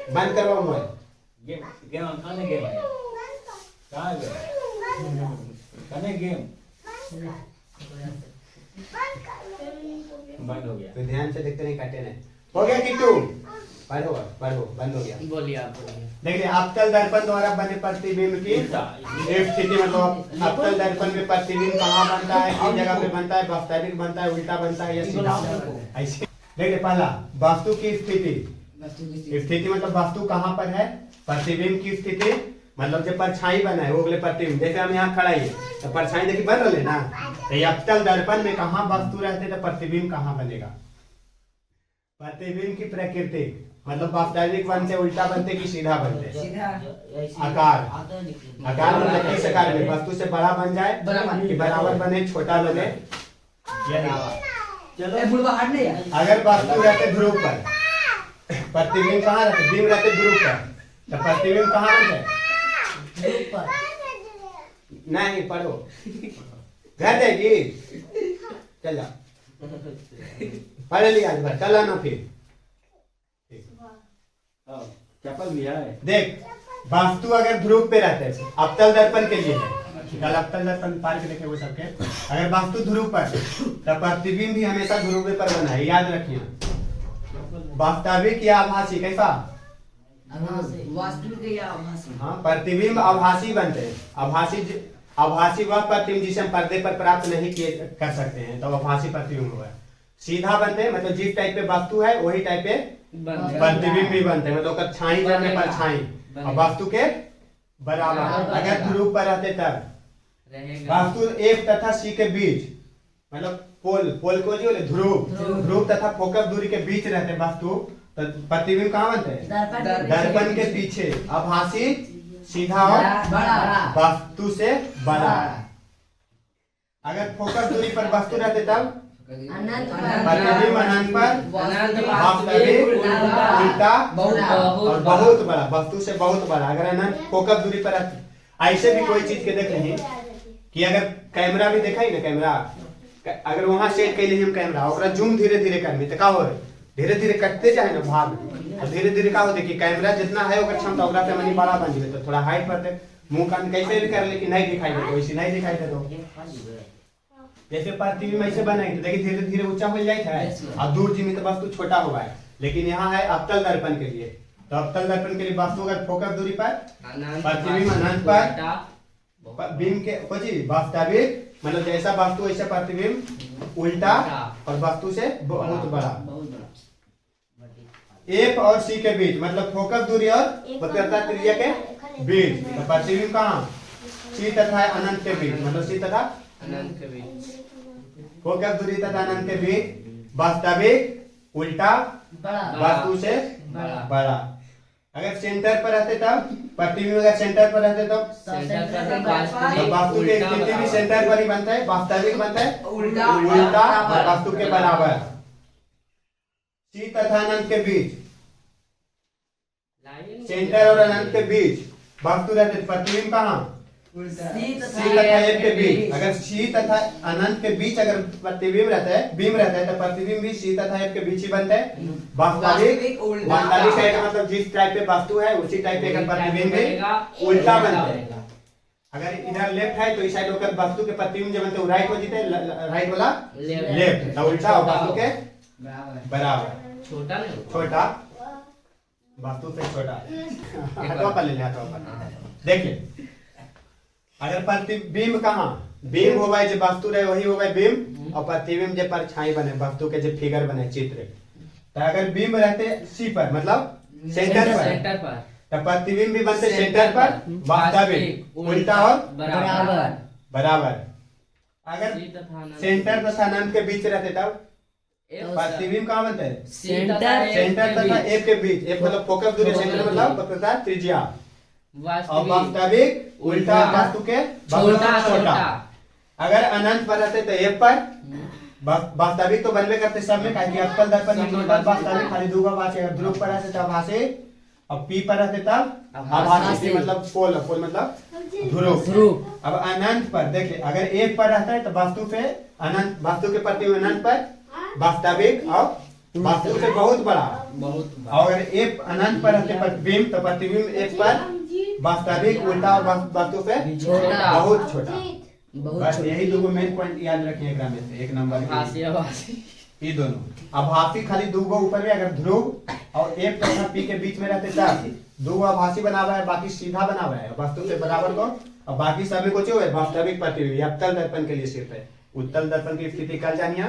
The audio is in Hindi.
बंद करवाओ मोबाइल। गेम गेम खाने गेम है कहाँ गेम खाने गेम बंद हो गया। तो ध्यान से देखते नहीं, काटे नहीं। हो गया किट्टू? पढ़ो पढ़ो, बंद हो गया। बोलिए आप बोलिए। देखिए अवतल दर्पण द्वारा बने प्रतिबिंब की स्थिति, मतलब अवतल दर्पण में प्रतिबिंब कहाँ बनता है, किस जगह पे बनता है, वास्तविक बनता है, उल्टा बनता है या सीधा? ऐसे देखिए पहला वस्तु की स्थिति। स्थिति मतलब वस्तु कहाँ पर है, प्रतिबिंब की स्थिति मतलब जो परछाई बना है वो बोले प्रतिबिंब। जैसे हम यहाँ खड़ा है तो परछाई देखिए बन रहे ना, तो ये अवतल दर्पण में कहाँ वस्तु रहते तो प्रतिबिंब कहाँ बनेगा। प्रतिबिंब की प्रकृति मतलब वास्तविक बनते, उल्टा बनते कि सीधा बनते? आकार। आकार मतलब किस आकार में, वस्तु से बड़ा बन जाए कि बराबर बने, छोटा बने, अगर वस्तु रहते ध्रुव पर, प्रतिबिंब कहाँ रहते, बिंब रहते ध्रुव पर, तो प्रतिबिंब कहाँ बनते? नहीं पढ़ो, घर जाएगी, चल जा पढ़ लिया आज भर, कल आना फिर। चप्पल भी है। देख वास्तु अगर ध्रुव पे रहते हैं, अवतल दर्पण के लिए है, कल अवतल दर्पण पार के देखे वो सबके, अगर वास्तु ध्रुव पर तब प्रतिबिंब भी हमेशा ध्रुव पर बना है, याद रखिए। वास्तविक या आभासी, कैसा? वास्तविक या आभासी? हाँ, प्रतिबिंब आभासी बनते हैं। आभासी वह प्रतिबिंब जिसे हम पर्दे पर प्राप्त नहीं किए कर सकते हैं, तो आभासी प्रतिबिंब हुआ। सीधा बनते हैं मतलब जिस टाइप पे वस्तु है वही टाइप पे प्रतिबिंब भी बनते हैं, मतलब छाई जाने पर छाई और वस्तु के बराबर। अगर ध्रुव पर रहते तब वस्तु एक तथा सी के बीच, मतलब पोल को जो ध्रुव तथा फोकस दूरी के बीच रहते वस्तु, तो प्रतिबिंब कहाँ बनते हैं? दर्पण के पीछे। आभासी सीधा और वस्तु से बड़ा। अगर फोकस दूरी पर वस्तु रहते तब प्रतिबिंब अनंत पर, वास्तविक उल्टा और बहुत बड़ा, वस्तु से बहुत बड़ा। अगर अनंत फोकस दूरी पर रहते, ऐसे भी कोई चीज के देख रहे कि अगर कैमरा भी देखा ही ना, कैमरा अगर वहां सेट कर हम कैमरा और जूम धीरे धीरे करनी तो का हो रहे, धीरे धीरे कटते जाए ना भाग, और धीरे धीरे का होते कि कैमरा जितना है ओकर क्षमता ओकरा से मनी बड़ा बन जाए, तो थोड़ा हाइट पर मुंह कान कैसे भी कर ले कि नहीं दिखाई दे, वैसे नहीं दिखाई दे। तो जैसे प्रतिबिंब ऐसे बनाए तो देखिए धीरे धीरे ऊंचा हो जाता है और दूर जी में तो वस्तु छोटा हुआ है, लेकिन यहाँ है अवतल दर्पण के लिए। तो अवतल दर्पण के लिए वस्तु अगर फोकस दूरी पर, प्रतिबिंब अनंत पर, बिंब के वास्तविक मतलब जैसा वस्तु वैसा प्रतिबिंब उल्टा और वस्तु से बहुत बड़ा। एफ और सी के बीच मतलब फोकस दूरी और वक्रता त्रिज्या के बीच, तो प्रतिबिंब कहाँ? सी तथा अनंत के बीच, मतलब सी तथा अनंत के बीच, फोकस दूरी तथा अनंत के बीच, वास्तविक उल्टा वस्तु से बड़ा। अगर सेंटर पर रहते तब प्रतिबिंब, अगर सेंटर पर रहते तब वस्तु की स्थिति भी सेंटर पर ही बनता है, वास्तविक बनता है उल्टा और वस्तु के बराबर। सी तथा अनंत के बीच, सेंटर और अनंत के बीच वस्तु रहते, प्रतिबिंब कहाँ? सी तथा एफ के बीच। अगर सी तथा अनंत के बीच अगर प्रतिबिंब रहता है, बिंब रहता है, तो प्रतिबिंब भी सी तथा एफ के बीच ही बनता है। वास्तविक का मतलब जिस टाइप पे वस्तु है उसी टाइप पे प्रतिबिंब भी उल्टा बनता है। अगर इधर लेफ्ट है तो इस साइड होकर वस्तु के प्रतिबिंब जो बनते हैं राइट हो जाते, राइट वाला लेफ्ट, तो उल्टा और वस्तु के बराबर। छोटा वस्तु से छोटा। देखिए अगर प्रतिबिंब कहाँ, बिंब होगा जो वस्तु रहे वही होगा बिंब, और प्रतिबिंब जो परछाई बने वस्तु के जो फिगर बने चित्र, तो अगर बिंब रहते सी पर मतलब सेंटर पर, तो प्रतिबिंब भी बनते सेंटर पर, वास्तविक उल्टा और बराबर। अगर सेंटर तथा अनंत के बीच रहते तब प्रतिबिंब कहाँ बनता है? सेंटर तथा एफ के बीच। एफ मतलब फोकस दूरी, सेंटर मतलब वक्रता त्रिज्या, और वास्तविक उल्टा वस्तु के छोटा। अगर अनंत पर रहते तो एफ पर, वास्तविक तो बनवे करते सब में, कहीं अवतल दर्पण में वास्तविक खाली दूंगा बात। अगर ध्रुव पर रहते तब आभासी, और पी पर रहते तब आभासी, मतलब पोल मतलब ध्रुव। अब अनंत पर देखिए, अगर एफ पर रहता है तो वस्तु पे अनंत, वस्तु के प्रति अनंत पर वास्तविक और वस्तु से बहुत बड़ा। बहुत और अगर एक अनंत पर रहते प्रतिबिंब तो प्रतिबिंब एक पर वास्तविक उल्टा और वस्तु से छोटा। बहुत छोटा। बहुत बस छोटा। यही दो मेन पॉइंट याद रखिए एकरा में से एक नंबर के। आभासी आभासी ये दोनों आभासी खाली दो गो ऊपर में अगर ध्रुव और एक तथा पी के बीच में रहते तब दो गो आभासी बना हुआ है, बाकी सीधा बना हुआ है वस्तु से बराबर को, और बाकी सभी को जो है वास्तविक प्रतिबिंब अवतल दर्पण के लिए सिर्फ है। उत्तल दर्पण की स्थिति कल जानिए।